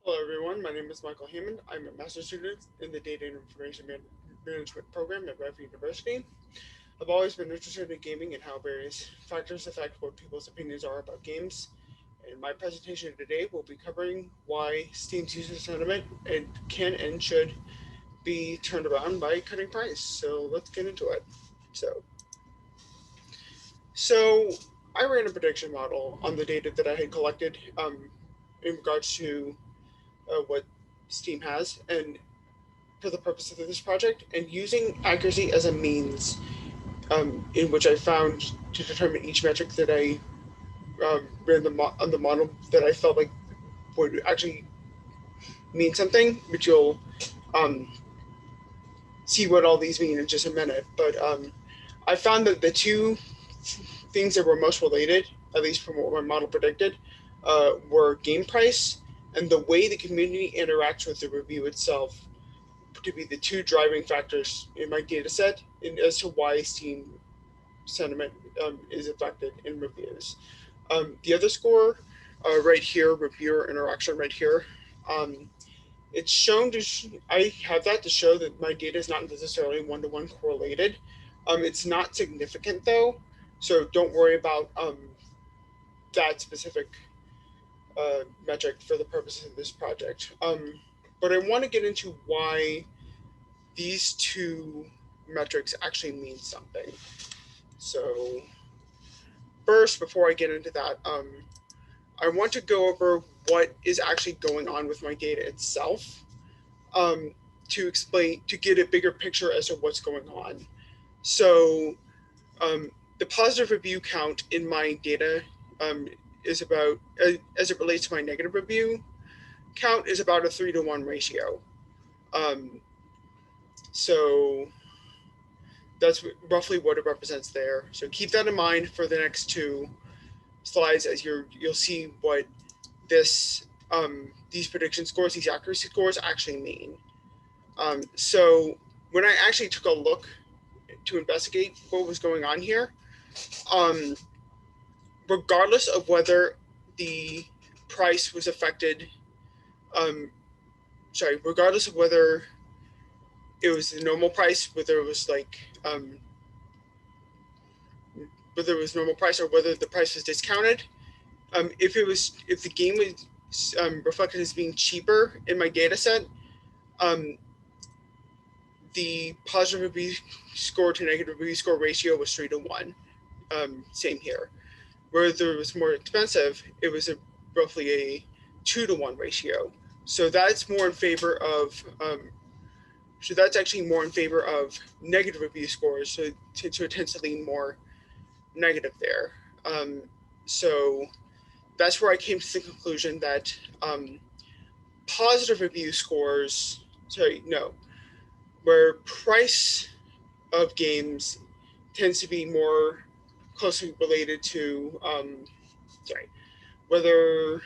Hello everyone, my name is MichaleHammond. I'm a master's student in the Data and Information Management program at Rife University. I've always been interested in gaming and how various factors affect what people's opinions are about games. In my presentation today, we'll be covering why Steam's user sentiment can and should be turned around by cutting price. So let's get into it. So, so I ran a prediction model on the data that I had collected in regards to what Steam has, and for the purpose of this project, and using accuracy as a means in which I found to determine each metric that I ran on the model that I felt like would actually mean something, which you'll um, see what all these mean in just a minute. But I found that the two things that were most related, at least from what my model predicted, were game price and the way the community interacts with the review itself to be the two driving factors in my data set as to why Steam sentiment is affected in reviews. The other score right here, reviewer interaction right here, um, it's shown to, I have that to show that my data is not necessarily one-to-one correlated. It's not significant though, so don't worry about that specific metric for the purposes of this project. But I want to get into why these two metrics actually mean something. So first, before I get into that, I want to go over what is actually going on with my data itself um, to explain, to get a bigger picture as to what's going on. So um, the positive review count in my data um, is about, as it relates to my negative review count, is about a 3-to-1 ratio. Um, so that's roughly what it represents there. So keep that in mind for the next two slides as you'll see what these prediction scores, these accuracy scores actually mean. So when I actually took a look to investigate what was going on here, um, regardless of whether the price was affected, um, regardless of whether it was the normal price, whether it was whether it was normal price or whether the price was discounted, if the game was reflected as being cheaper in my data set, um, the positive review score to negative review score ratio was 3-to-1. Same here. Whether it was more expensive, it was roughly a 2-to-1 ratio. So that's more in favor of. So that's actually more in favor of negative review scores. So it tends to lean more negative there. So that's where I came to the conclusion that positive review scores, where price of games tends to be more closely related to, whether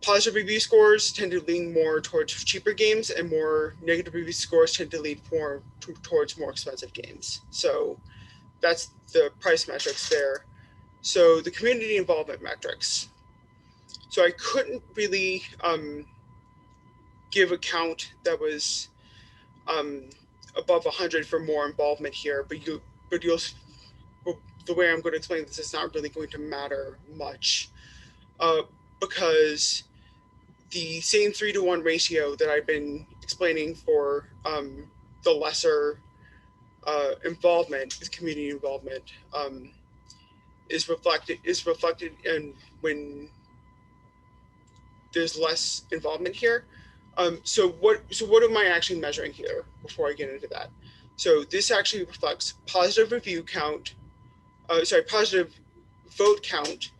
positive review scores tend to lean more towards cheaper games and more negative review scores tend to lean more towards more expensive games. So that's the price metrics there. So the community involvement metrics. So I couldn't really give a count that was um, above 100 for more involvement here, you'll the way I'm going to explain this is not really going to matter much uh, because the same 3-to-1 ratio that I've been explaining for the lesser involvement, with community involvement, is reflected in when there's less involvement here. So what am I actually measuring here before I get into that? So this actually reflects positive review count, positive vote count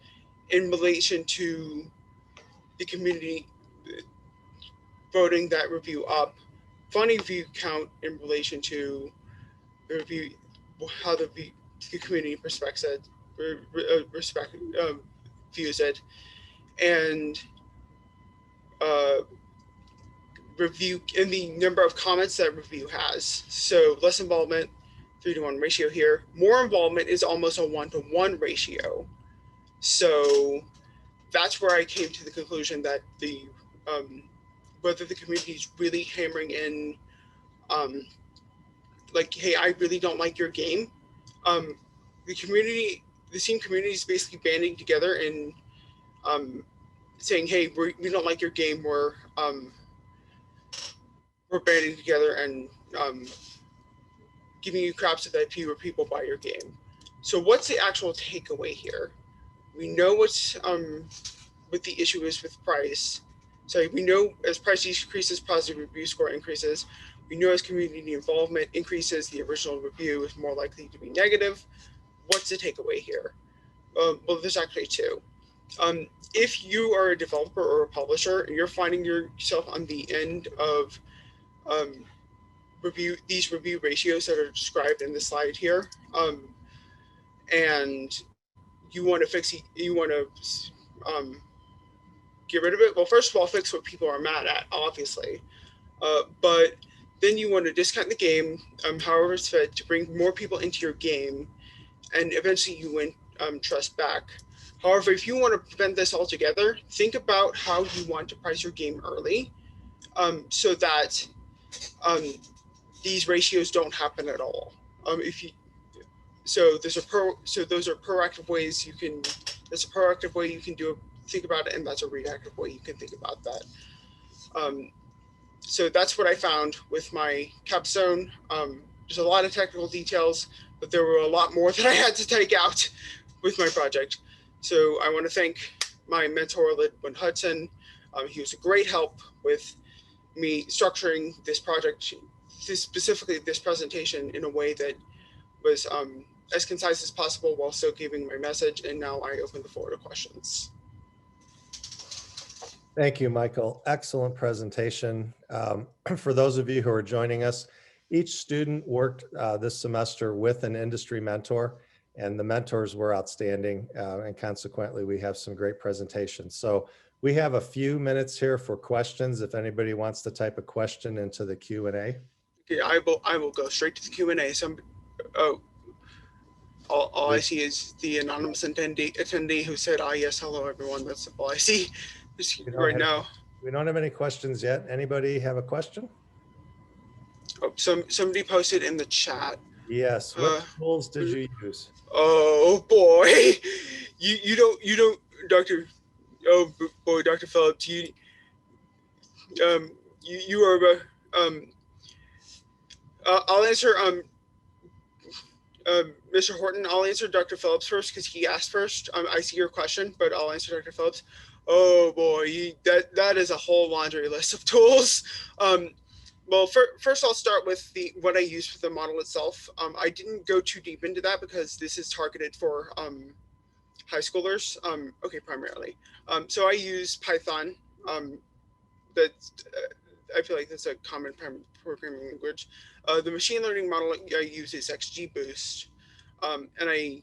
in relation to the community voting that review up, funny review count in relation to the review, how the community respects it, respect views it, and uh, review and the number of comments that review has. So less involvement, 3-to-1 ratio here. More involvement is almost a 1-to-1 ratio. So that's where I came to the conclusion that the whether the community is really hammering in, um, like, hey, I really don't like your game. Um, the community, the Steam community is basically banding together and um, saying, hey, we don't like your game. We're banding together and giving you crap so that fewer people buy your game. So what's the actual takeaway here? We know what the issue is with price. So we know as price decreases, positive review score increases. We know as community involvement increases, the original review is more likely to be negative. What's the takeaway here? Well, there's actually two. If you are a developer or a publisher and you're finding yourself on the end of um, these review ratios that are described in the slide here, and you want to um, get rid of it. Well, first of all, fix what people are mad at, obviously, but then you want to discount the game, however it's fit, to bring more people into your game, and eventually you win trust back. However, if you want to prevent this altogether, think about how you want to price your game early, so that um, these ratios don't happen at all. If you so there's a so those are proactive ways you can. There's a proactive way you can think about it, and that's a reactive way you can think about that. So that's what I found with my capstone. There's a lot of technical details, but there were a lot more that I had to take out with my project. So I want to thank my mentor, Lidwin Hudson. He was a great help with me structuring this project, specifically this presentation, in a way that was as concise as possible while still giving my message. And now I open the floor to questions. Thank you, Michael. Excellent presentation. For those of you who are joining us, each student worked this semester with an industry mentor, and the mentors were outstanding, and consequently, we have some great presentations. So we have a few minutes here for questions. If anybody wants to type a question into the Q&A. Okay, I will go straight to the Q&A. All I see is the anonymous attendee who said, yes, hello, everyone. That's all I see right now. We don't have any questions yet. Anybody have a question? Oh, somebody posted in the chat. Yes. What tools did you use? Oh boy, you don't, Dr. Oh boy, Dr. Phillips, you are I'll answer Mr. Horton. I'll answer Dr. Phillips first because he asked first. I see your question, but I'll answer Dr. Phillips. Oh boy, that is a whole laundry list of tools. Well, first I'll start with what I use for the model itself. I didn't go too deep into that because this is targeted for high schoolers. Okay, primarily. So I use Python. I feel like that's a common programming language. The machine learning model I use is XGBoost, and I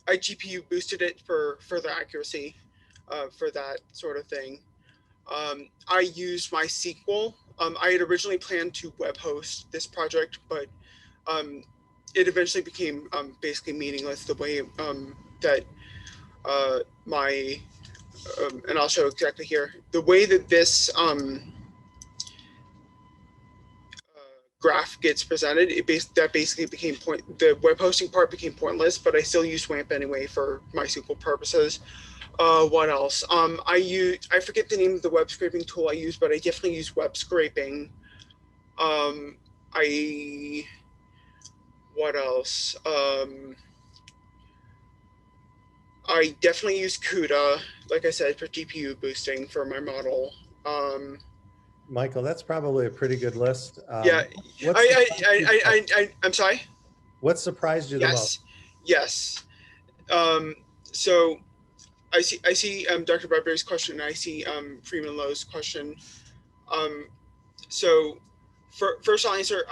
GPU boosted it for further accuracy, for that sort of thing. I used MySQL. I had originally planned to web host this project, but it eventually became basically meaningless the way that and I'll show exactly here, the way that this graph gets presented, that basically became the web hosting part became pointless, but I still use WAMP anyway for MySQL purposes. What else? I forget the name of the web scraping tool I use, but I definitely use web scraping. What else? I definitely use CUDA, like I said, for GPU boosting for my model. Michael, that's probably a pretty good list. Yeah, I'm sorry? What surprised you the most? Yes. So I see Dr. Bradbury's question, and I see Freeman Lowe's question. So first I'll answer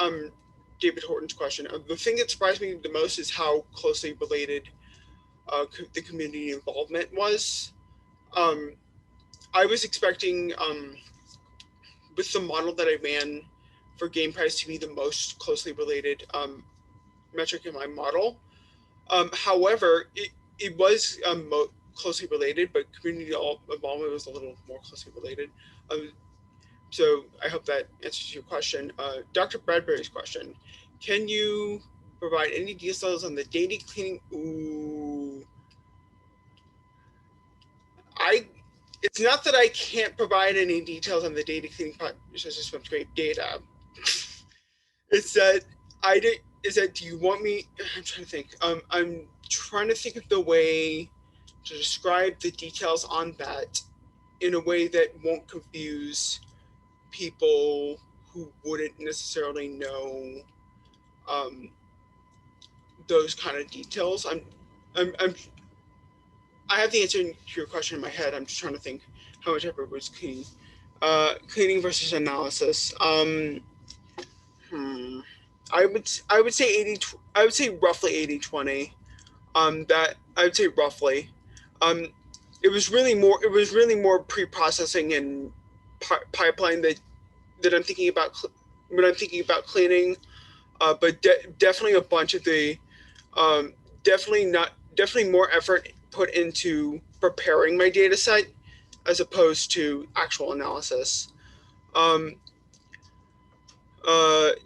David Horton's question. The thing that surprised me the most is how closely related the community involvement was. I was expecting, with the model that I ran for game price, to be the most closely related metric in my model. However, it was closely related, but community involvement was a little more closely related. So I hope that answers your question. Dr. Bradbury's question: can you provide any details on the data cleaning? Ooh, I. It's not that I can't provide any details on the data cleaning process from scrape data. It's that I did. Is that do you want me? I'm trying to think. I'm trying to think of the way to describe the details on that in a way that won't confuse people who wouldn't necessarily know um, those kind of details. I'm, I have the answer to your question in my head. I'm just trying to think how much effort was cleaning, cleaning versus analysis. Hmm. I would say 80. I would say roughly 80-20. That I would say roughly. Um, it was really more pre-processing and pipeline that I'm thinking about when I'm thinking about cleaning. But definitely a bunch of the um, definitely more effort put into preparing my data set as opposed to actual analysis. Um,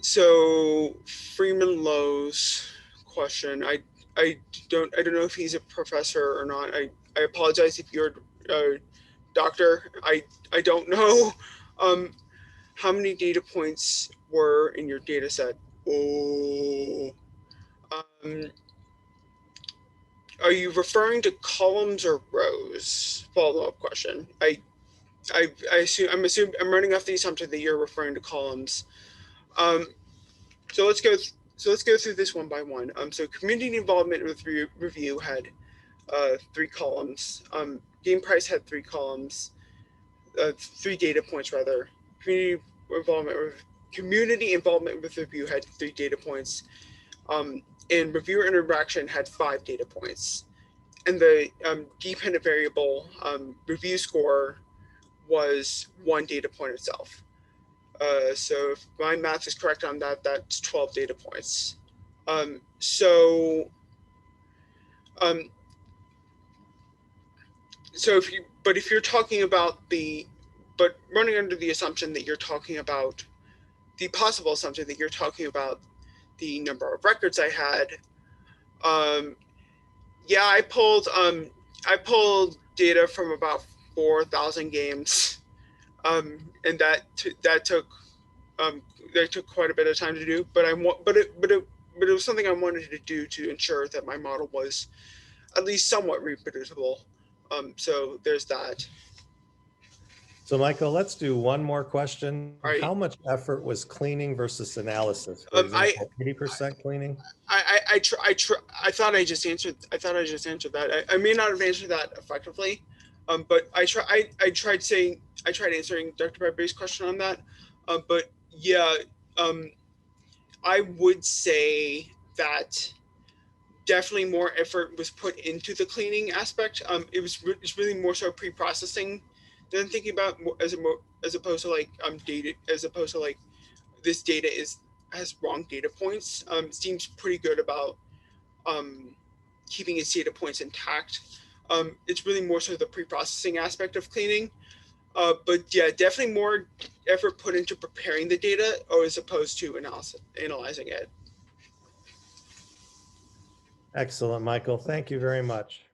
so Freeman Lowe's question, I don't know if he's a professor or not. I apologize if you're a doctor. I don't know. Um, how many data points were in your data set? Oh, um, are you referring to columns or rows? Follow-up question. I'm running off the assumption that you're referring to columns. Um, so let's go. So let's go through this one by one. So community involvement review had 3 columns. Game price had 3 columns, 3 data points rather. Involvement, community involvement with review had 3 data points, and reviewer interaction had 5 data points. And the dependent variable review score was 1 data point itself. So if my math is correct on that, that's 12 data points. So um, if you're talking about but running under the assumption that you're talking about the possible assumption that you're talking about the number of records I had, yeah, I pulled data from about 4,000 games, and um, that took quite a bit of time to do. But it was something I wanted to do to ensure that my model was at least somewhat reproducible. So there's that. So Michael, let's do one more question. All right. How much effort was cleaning versus analysis? For Um, I example, 80% cleaning? I thought I just answered. I thought I just answered that. I may not have answered that effectively, but I tried answering Dr. Bradbury's question on that. But yeah, um, I would say that definitely more effort was put into the cleaning aspect. It's really more so pre-processing than thinking about as opposed to like data as opposed to like this data has wrong data points. Seems pretty good about um, keeping its data points intact. It's really more so the pre-processing aspect of cleaning. But yeah, definitely more effort put into preparing the data or as opposed to analyzing it. Excellent, Michael. Thank you very much.